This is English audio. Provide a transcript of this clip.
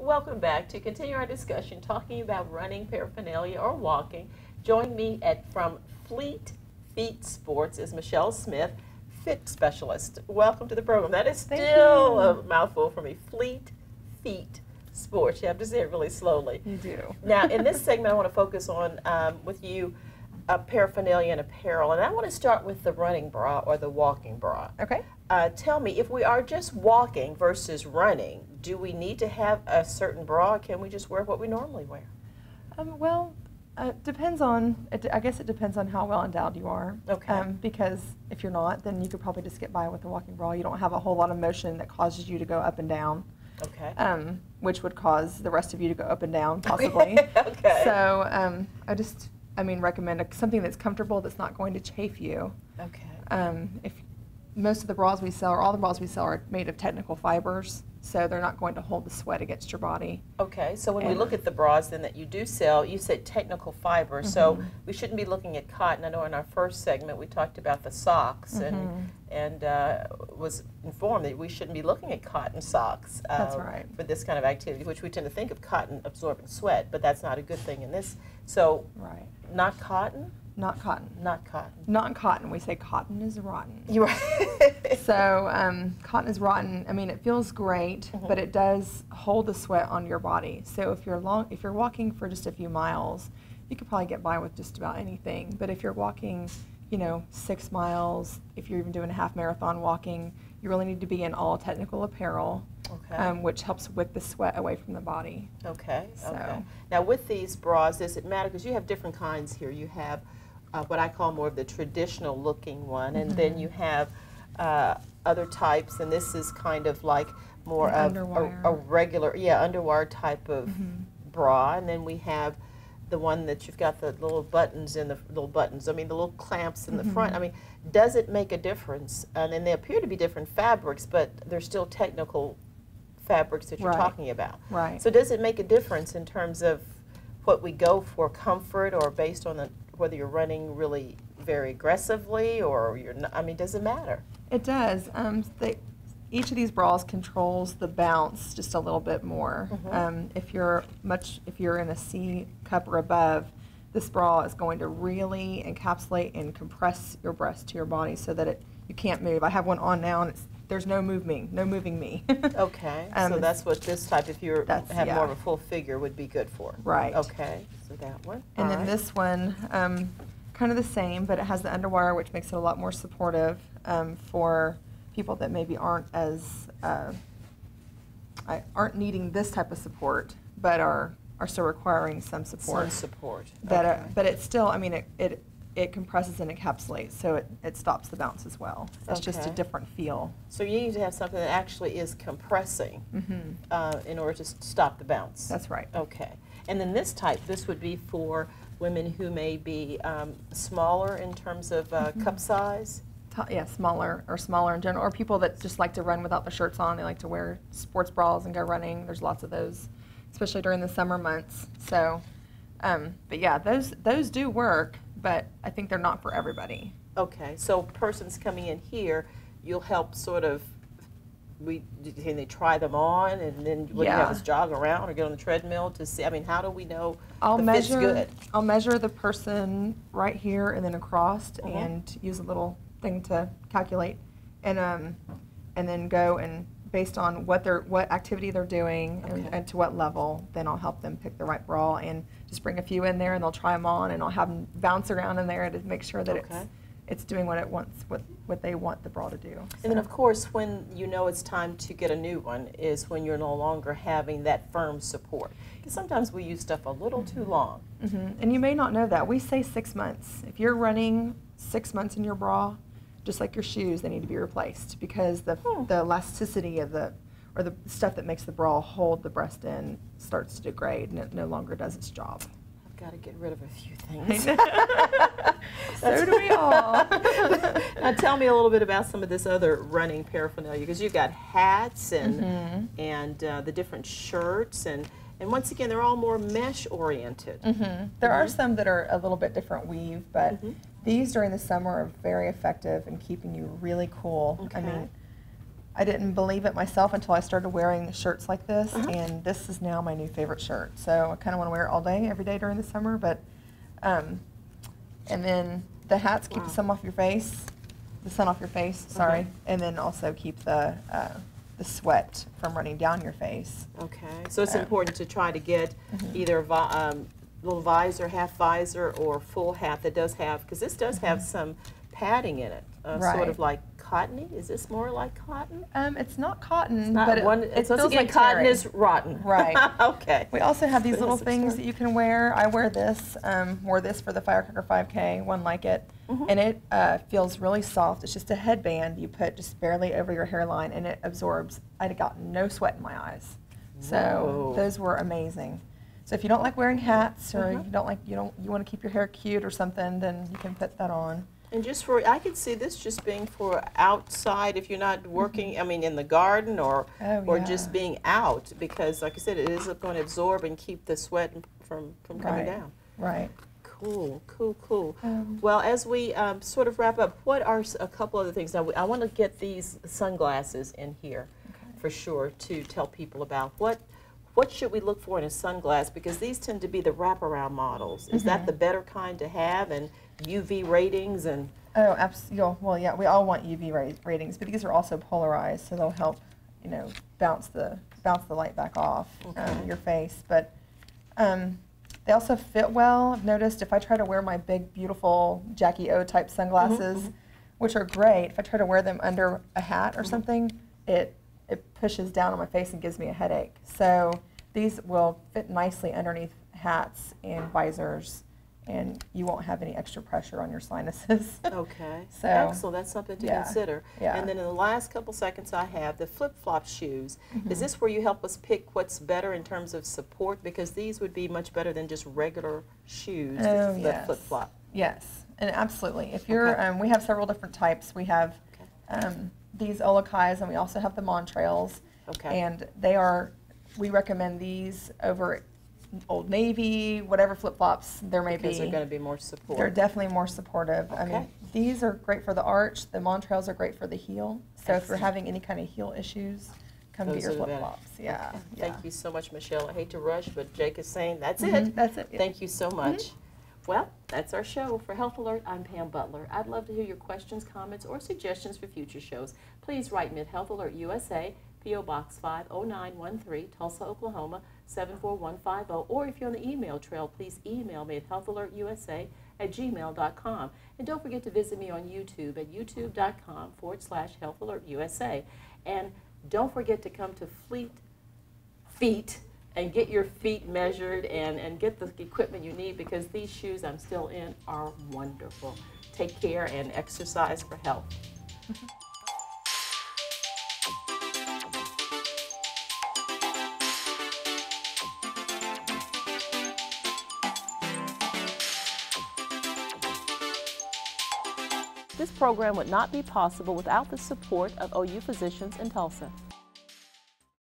Welcome back to continue our discussion talking about running paraphernalia or walking. Join me from Fleet Feet Sports is Michelle Smith, fit specialist. Welcome to the program. That is still a mouthful for me. Fleet Feet Sports. You have to say it really slowly. You do. Now, in this segment, I want to focus on with you paraphernalia and apparel, and I want to start with the running bra or the walking bra. Okay. Tell me, if we are just walking versus running, do we need to have a certain bra? Or can we just wear what we normally wear? Well, depends on. I guess it depends on how well endowed you are. Okay. Because if you're not, then you could probably just get by with a walking bra. You don't have a whole lot of motion that causes you to go up and down. Okay. Which would cause the rest of you to go up and down, possibly. Okay. So I mean, recommend something that's comfortable, that's not going to chafe you. Okay. If most of the bras we sell, or all the bras we sell, are made of technical fibers, so they're not going to hold the sweat against your body. Okay, so when we look at the bras then that you do sell, you said technical fiber, so we shouldn't be looking at cotton. I know in our first segment we talked about the socks and was informed that we shouldn't be looking at cotton socks That's right. for this kind of activity, which we tend to think of cotton absorbing sweat, but that's not a good thing in this. So, Right. not cotton? Not cotton. Not cotton. Not cotton. We say cotton is rotten. You're right. So cotton is rotten. I mean, it feels great, but it does hold the sweat on your body. So if you're walking for just a few miles, you could probably get by with just about anything. But if you're walking, 6 miles, if you're even doing a half marathon walking, you really need to be in all technical apparel, Okay. which helps wick the sweat away from the body. Okay. So- Okay. Now with these bras, does it matter? Because you have different kinds here. You have what I call more of the traditional looking one, and then you have other types, and this is kind of like more of a regular, underwire type of bra, and then we have the one that you've got the little buttons in the little clamps in the front. I mean, does it make a difference? And then they appear to be different fabrics, but they're still technical fabrics that you're Right. talking about. Right. So does it make a difference in terms of what we go for comfort, or based on whether you're running really very aggressively or you're not? I mean, does it matter? It does. Each of these bras controls the bounce just a little bit more. If you're in a C cup or above, this bra is going to really encapsulate and compress your breast to your body so that you can't move. I have one on now, and there's no moving me. Okay, so that's what this type, if you have yeah. more of a full figure, would be good for. Right. Okay, so that one. And All then right. this one, kind of the same, but it has the underwire, which makes it a lot more supportive for people that maybe aren't needing this type of support, but are still requiring some support. Some support. But Okay. but it's still, I mean, it compresses and encapsulates, so it stops the bounce as well. It's just a Okay. different feel. So you need to have something that actually is compressing in order to stop the bounce. That's right. Okay. And then this type, this would be for women who may be smaller in terms of cup size? Yeah, smaller in general, or people that just like to run without the shirts on. They like to wear sports bras and go running. There's lots of those, especially during the summer months. So, but yeah, those do work, but I think they're not for everybody. Okay, so persons coming in here, you'll help sort of, can they try them on, and then what do you have us jog around or get on the treadmill to see? I mean, how do we know fit's good? I'll measure the person right here and then across, and use a little thing to calculate, and then go and based on what activity they're doing and to what level, then I'll help them pick the right bra and just bring a few in there, and they'll try them on, and I'll have them bounce around in there to make sure that it's doing what it wants, what they want the bra to do. And then of course, when you know it's time to get a new one is when you're no longer having that firm support. Because sometimes we use stuff a little too long. And you may not know that. We say 6 months. If you're running 6 months in your bra, just like your shoes, they need to be replaced, because the elasticity of the stuff that makes the bra hold the breast in starts to degrade, and it no longer does its job. I've got to get rid of a few things. So do we all. Now tell me a little bit about some of this other running paraphernalia, because you've got hats and the different shirts, and once again, they're all more mesh oriented. There are some that are a little bit different weave, but these during the summer are very effective in keeping you really cool. I mean, I didn't believe it myself until I started wearing shirts like this, Uh-huh. and this is now my new favorite shirt. So I kind of want to wear it all day, every day during the summer. But, and then the hats keep Wow. the sun off your face, sorry, Okay. and then also keep the sweat from running down your face. Okay, so it's Um, important to try to get either a little visor, half visor, or full hat that does have, because this does have some padding in it, sort Right. of like cottony. Is this more like cotton? It's not cotton, Not but one. it So once feels again, like cotton terry. is rotten. Right. Okay. We also have these It little has things extra- that you can wear. I wear this, wore this for the Firecracker 5K, one like it, Mhm. and it feels really soft. It's just a headband you put just barely over your hairline, and it absorbs. I'd gotten no sweat in my eyes, so Whoa. those were amazing. So if you don't like wearing hats, or Uh-huh. you want to keep your hair cute or something, then you can put that on. And just for, I could see this just being for outside if you're not working, I mean, in the garden or Mm-hmm. Oh, yeah. just being out, because like I said, it is going to absorb and keep the sweat from coming Right. down. Right. Cool, cool, cool. Um, Well, as we sort of wrap up, what are a couple other things? Now, I want to get these sunglasses in here for sure to tell people about. What should we look for in a sunglass? Because these tend to be the wraparound models. Is that the better kind to have, and UV ratings and? Oh, absolutely. Well, yeah, we all want UV ratings, but these are also polarized, so they'll help, bounce the light back off Okay. your face. But they also fit well. I've noticed if I try to wear my big, beautiful Jackie O type sunglasses, which are great, if I try to wear them under a hat or something, it pushes down on my face and gives me a headache. So these will fit nicely underneath hats and visors, and you won't have any extra pressure on your sinuses. Okay, So, excellent. That's something to yeah, consider. yeah. And then in the last couple seconds I have, the flip-flop shoes. Is this where you help us pick what's better in terms of support? Because these would be much better than just regular shoes, Oh, the yes. flip-flop. Yes, and absolutely. If you're, Okay. we have several different types. We have Okay. these Olakais, and we also have the Montrails. Okay. And we recommend these over Old Navy, whatever flip-flops there may Because be. they're going to be more support. They're definitely more supportive. I Okay. mean, these are great for the arch. The Montrails are great for the heel. So if you're Excellent. having any kind of heel issues, come Those get your are the better. flip-flops. Yeah, Okay. yeah. Thank you so much, Michelle. I hate to rush, but Jake is saying that's Mhm, it. That's it. Thank you so much. Well, that's our show. For Health Alert, I'm Pam Butler. I'd love to hear your questions, comments, or suggestions for future shows. Please write me at Health Alert USA, P.O. Box 50913, Tulsa, Oklahoma 74150. Or if you're on the email trail, please email me at healthalertusa@gmail.com. And don't forget to visit me on YouTube at youtube.com/healthalertusa. And don't forget to come to Fleet Feet and get your feet measured and get the equipment you need, because these shoes I'm still in are wonderful. Take care and exercise for health. This program would not be possible without the support of OU Physicians in Tulsa.